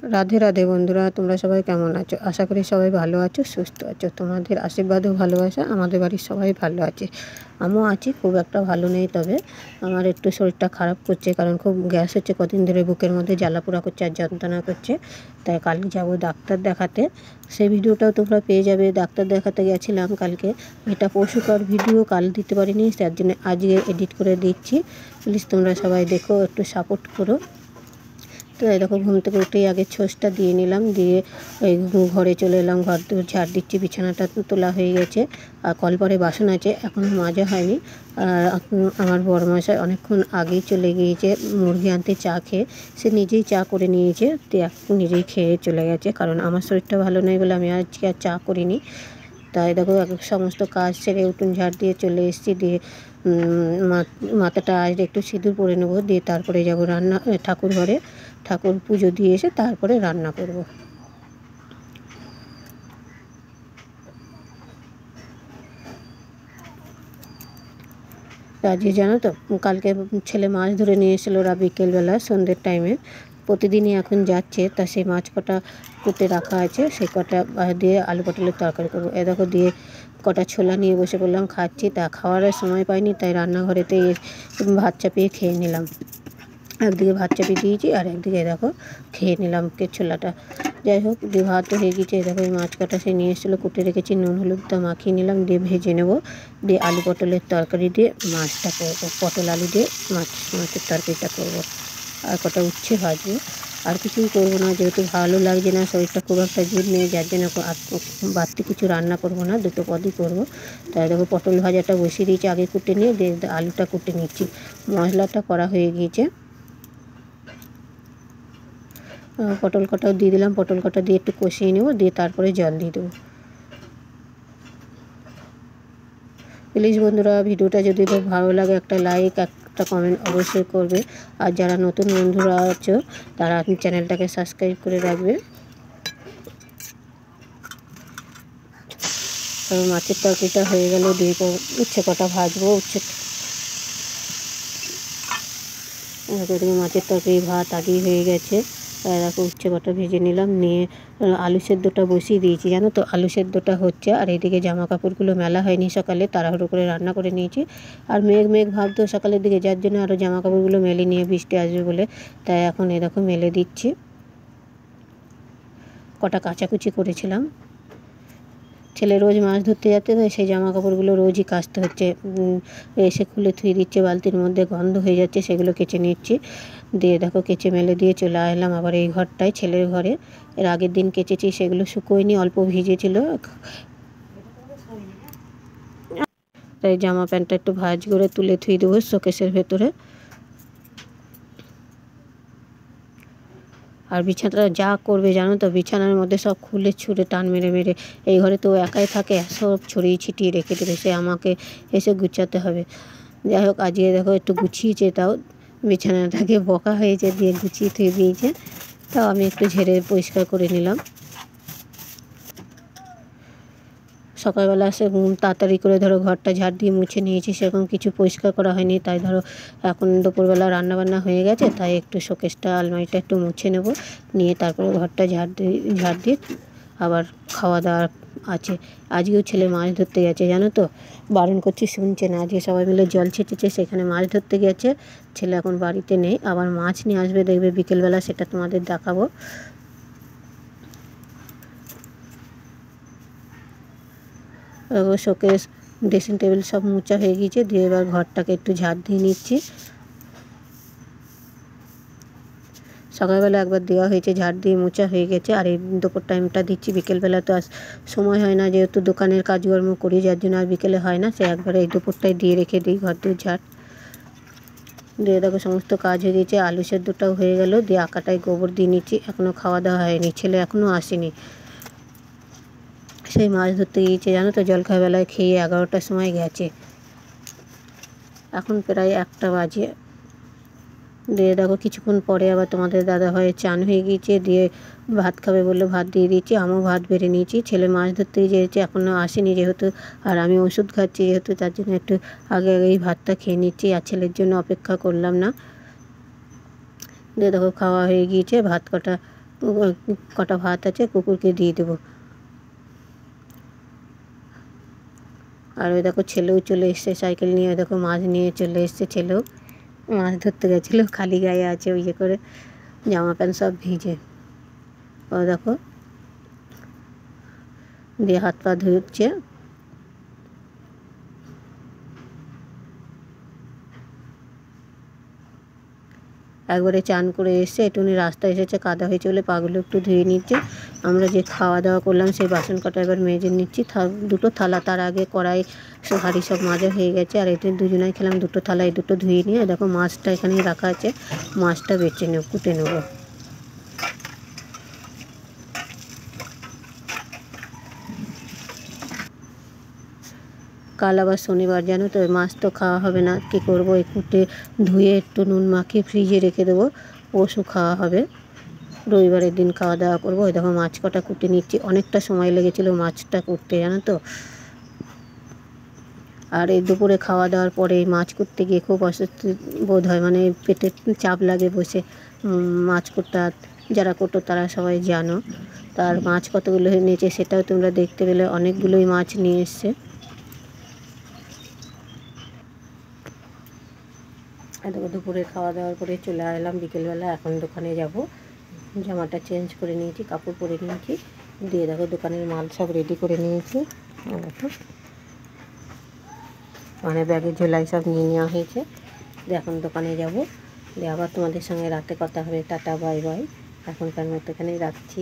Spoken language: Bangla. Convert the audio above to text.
রাধে রাধে বন্ধুরা, তোমরা সবাই কেমন আছো? আশা করি সবাই ভালো আছো, সুস্থ আছো। তোমাদের আশীর্বাদ ও ভালোবাসা আমাদের বাড়ির সবাই ভালো আছে। আমিও আছি, খুব একটা ভালো নেই, তবে আমার একটু শরীরটা খারাপ করছে, কারণ খুব গ্যাস হচ্ছে কদিন ধরে, বুকের মধ্যে জ্বালাপোড়া করছে আর যন্ত্রণা করছে। তাই কালকে যাব ডাক্তার দেখাতে, সেই ভিডিওটাও তোমরা পেয়ে যাবে। ডাক্তার দেখাতে গেছিলাম কালকে, এটা পরশুকার ভিডিও, কাল দিতে পারিনি, তার জন্য আজকে এডিট করে দিচ্ছি। প্লিজ তোমরা সবাই দেখো, একটু সাপোর্ট করো। তো এই দেখো, ঘুম থেকে উঠেই আগে ছোঁচটা দিয়ে নিলাম, দিয়ে এই ঘরে চলে এলাম। ঘর দূর ঝাড় দিচ্ছি, বিছানাটা তোলা হয়ে গেছে, আর কলপারে বাসন আছে, এখনও মাজা হয়নি। আর আমার বড়মশাই অনেকক্ষণ আগেই চলে গিয়েছে মুরগি আনতে, চা খেয়ে সে নিজেই চা করে নিয়েছে, নিজেই খেয়ে চলে গেছে, কারণ আমার শরীরটা ভালো নেই বলে আমি আজকে আর চা করিনি। তাই দেখো, সমস্ত কাজ সেরে উঠোন ঝাড় দিয়ে চলে এসেছি, দিয়ে মাথাটা আজ একটু সিঁদুর পরে নেবো, দিয়ে তারপরে যাব রান্না, ঠাকুর ঘরে ঠাকুর পুজো দিয়ে এসে তারপরে রান্না করব। আজকে জানো তো, কালকে ছেলে মাছ ধরে নিয়ে এসেছিলো ওরা বিকেলবেলা সন্ধ্যের টাইমে, প্রতিদিনই এখন যাচ্ছে, তা সেই মাছ কটা কুটে রাখা আছে, সেই কটা দিয়ে আলু পটলের তরকারি করবো। এ দেখো, দিয়ে কটা ছোলা নিয়ে বসে পড়লাম, খাচ্ছি। তা খাওয়ার সময় পাইনি, তাই রান্নাঘরেতে ভাত চাপিয়ে খেয়ে নিলাম। একদিকে ভাত চাপিয়ে দিয়েছি আর একদিকে দেখো খেয়ে নিলাম ছোলাটা। যাই হোক, দিয়ে ভাত হয়ে গেছে। দেখো, এই মাছ কাটা সে নিয়ে এসেছিলো, কুটে রেখেছি, নুন হলুদটা মাখিয়ে নিলাম, দিয়ে ভেজে নেব। দিয়ে আলু পটলের তরকারি দিয়ে মাছটা করবো, পটল আলু দিয়ে মাছের তরকারিটা করবো, আর কটা উচ্ছে ভাজবো। আর কিছুই করবো না, যেহেতু ভালো লাগছে না, শরীরটা খুব একটা জোর নেই, যার জন্য বাড়তি কিছু রান্না করবো না, দুটো পদই করবো। তাই দেখো, পটল ভাজাটা বসিয়ে দিয়েছি, আগে কুটে নিয়ে দিয়ে আলুটা কুটে নিচ্ছি। মশলাটা করা হয়ে গিয়েছে, পটল কটাও দিয়ে দিলাম, পটল কটা দিয়ে একটু কষিয়ে নেব, দিয়ে তারপরে জল দিয়ে দেবো। প্লিজ বন্ধুরা, ভিডিওটা যদি খুব ভালো লাগে একটা লাইক, একটা কমেন্ট অবশ্যই করবে। আর যারা নতুন বন্ধুরা আছো তারা চ্যানেলটাকে সাবস্ক্রাইব করে রাখবে। মাছের তরকারিটা হয়ে গেল, দিয়ে উচ্ছে কটা ভাজবো। মাছের তরকারি ভাত আগেই হয়ে গেছে, দেখো উচ্ছে কটা ভেজে নিলাম, নিয়ে আলু সেদ্ধটা বসিয়ে দিয়েছি। জানো তো, আলু সেদ্ধটা হচ্ছে, আর এদিকে জামা কাপড়গুলো মেলা হয়নি, সকালে তাড়াহুড়ো করে রান্না করে নিয়েছি। আর মেঘ মেঘ ভাবতো সকালের দিকে, যার জন্য আরও জামা কাপড়গুলো মেলে নিয়ে, বৃষ্টি আসবে বলে, তাই এখন এই দেখো মেলে দিচ্ছি। কটা কাচাকুচি করেছিলাম, ছেলে রোজ মাছ ধরতে যেতে, তো সেই জামা কাপড়গুলো রোজই কাচতে হচ্ছে। এসে খুলে ধুয়ে দিচ্ছে বালতির মধ্যে, গন্ধ হয়ে যাচ্ছে, সেগুলো কেচে নিচ্ছি। দিয়ে দেখো কেচে মেলে দিয়ে চলে আসলাম আবার এই ঘরটায়, ছেলের ঘরে। এর আগের দিন কেচেছি, সেগুলো শুকোয়নি, অল্প ভিজেছিল, তাই জামা প্যান্টটা একটু ভাঁজ করে তুলে ধুয়ে দেবো শোকেসের ভেতরে। আর বিছানাটা যা করবে জানো তো, বিছানার মধ্যে সব খুলে ছুঁড়ে টান মেরে মেরে, এই ঘরে তো একাই থাকে, সব ছড়িয়ে ছিটিয়ে রেখে দেবে, সে আমাকে এসে গুছাতে হবে। যাই হোক, আজকে দেখো একটু গুছিয়েছে, তাও বিছানাটাকে বকা হয়েছে, দিয়ে গুছিয়ে থুয়ে দিয়েছে, তাও আমি একটু ঝেড়ে পরিষ্কার করে নিলাম। সকালবেলা এসে তাড়াতাড়ি করে ধরো ঘরটা ঝাড় দিয়ে মুছে নিয়েছি, সেরকম কিছু পরিষ্কার করা হয়নি। তাই ধরো এখন দুপুরবেলা রান্নাবান্না হয়ে গেছে, তাই একটু শোকেসটা আলমারিটা একটু মুছে নেব, নিয়ে তারপরে ঘরটা ঝাড় দিয়ে আবার খাওয়া দাওয়া আছে। আজকেও ছেলে মাছ ধরতে গেছে, জানো তো, বারণ করছি শুনছে না। আজকে সবাই মিলে জল ছেঁচেছে, সেখানে মাছ ধরতে গেছে। ছেলে এখন বাড়িতে নেই, আবার মাছ নিয়ে আসবে দেখবে বিকেলবেলা, সেটা তোমাদের দেখাবো। শোকেস, ড্রেসিং টেবিল সব মোছা হয়ে গিয়েছে, দিয়ে এবার ঘরটাকে একটু ঝাড় দিয়ে নিচ্ছি। সকালবেলা একবার দেওয়া হয়েছে, ঝাড় দিয়ে মোছা হয়ে গেছে, আর এই দুপুর টাইমটা দিচ্ছি। বিকেলবেলা তো আর সময় হয় না, যেহেতু দোকানের কাজকর্ম করি, যার জন্য আর বিকেলে হয় না, সে একবারে এই দুপুরটায় দিয়ে রেখে দিই ঘর দূর ঝাড় দিয়ে। দেখো সমস্ত কাজ হয়ে গেছে, আলু সেদ্ধটাও হয়ে গেল, দিয়ে আঁকাটায় গোবর দিয়ে নিচ্ছি। এখনও খাওয়া দাওয়া হয়নি, ছেলে এখনও আসেনি, সেই মাছ ধরতে গিয়েছে, জানো তো, জলখাবারবেলায় খেয়ে 11টার সময় গেছে, এখন প্রায় 1টা বাজে। দিয়ে দেখো কিছুক্ষণ পরে আবার তোমাদের দাদাভাইয়ের চান হয়ে গিয়েছে, দিয়ে ভাত খাবে বললে ভাত দিয়ে দিয়েছি, আমিও ভাত বেড়ে নিয়েছি। ছেলে মাছ ধরতে গিয়েছে, এখনও আসেনি যেহেতু, আর আমি ওষুধ খাচ্ছি যেহেতু, তার জন্য একটু আগেই ভাতটা খেয়ে নিচ্ছি, আর ছেলের জন্য অপেক্ষা করলাম না। দিয়ে দেখো খাওয়া হয়ে গিয়েছে, ভাত কটা কটা ভাত আছে, কুকুরকে দিয়ে দেবো। আর ওই দেখো ছেলেও চলে এসছে সাইকেল নিয়ে, ওই দেখো মাছ নিয়ে চলে এসছে ছেলেও, মাছ ধরতে গেছিলো, খালি গায়ে আছে, ওই ইয়ে করে জামা প্যান্ট সব ভিজে। ও দেখো দিয়ে হাত পা ধুচ্ছে। একবারে চান করে এসছে, একটুখানি রাস্তায় এসেছে, কাদা হয়েছে বলে পাগুলো একটু ধুয়ে নিচ্ছে। আমরা যে খাওয়া দাওয়া করলাম সেই বাসন কটা এবার মেজে নিচ্ছি। দুটো থালা, তার আগে কড়াই হাঁড়ি সব মাজা হয়ে গেছে। আর এতে দুজনাই খেলাম, দুটো থালা, এই দুটো ধুয়ে নিয়ে দেখো মাছটা এখানে রাখা আছে, মাছটা বেছে নেব, কুটে নেবো। কাল আবার শনিবার, জানো তো, মাছ তো খাওয়া হবে না, কী করবো, এই কুটে ধুয়ে একটু নুন মাখিয়ে ফ্রিজে রেখে দেবো, পরশু খাওয়া হবে। রবিবারের দিন খাওয়া দাওয়া করবো। ওই দেখো মাছ কটা কুটে নিচ্ছি, অনেকটা সময় লেগেছিলো মাছটা কুটতে, জানো তো। আর এই দুপুরে খাওয়া দাওয়ার পরে এই মাছ কুটতে গিয়ে খুব অস্বস্তি বোধ হয়, মানে পেটে চাপ লাগে বসে মাছ কুটতে। যারা কুটো তারা সবাই জানো। তার মাছ কতগুলো নিয়েছে সেটাও তোমরা দেখতে পেলে, অনেকগুলোই মাছ নিয়ে এসছে। দেখো দুপুরে খাওয়া দাওয়ার পরে চলে এলাম বিকেলবেলা, এখন দোকানে যাব। জামাটা চেঞ্জ করে নিয়েছি, কাপড় পরে নিয়েছি, দিয়ে দেখো দোকানের মাল সব রেডি করে নিয়েছি। দেখো মানে ব্যাগের ঝোলাই সব নিয়ে নেওয়া হয়েছে। দিয়ে এখন দোকানে যাব, দিয়ে আবার তোমাদের সঙ্গে রাতে কথা হবে। টাটা, বাই বাই, এখনকার মতো এখানেই রাখছি।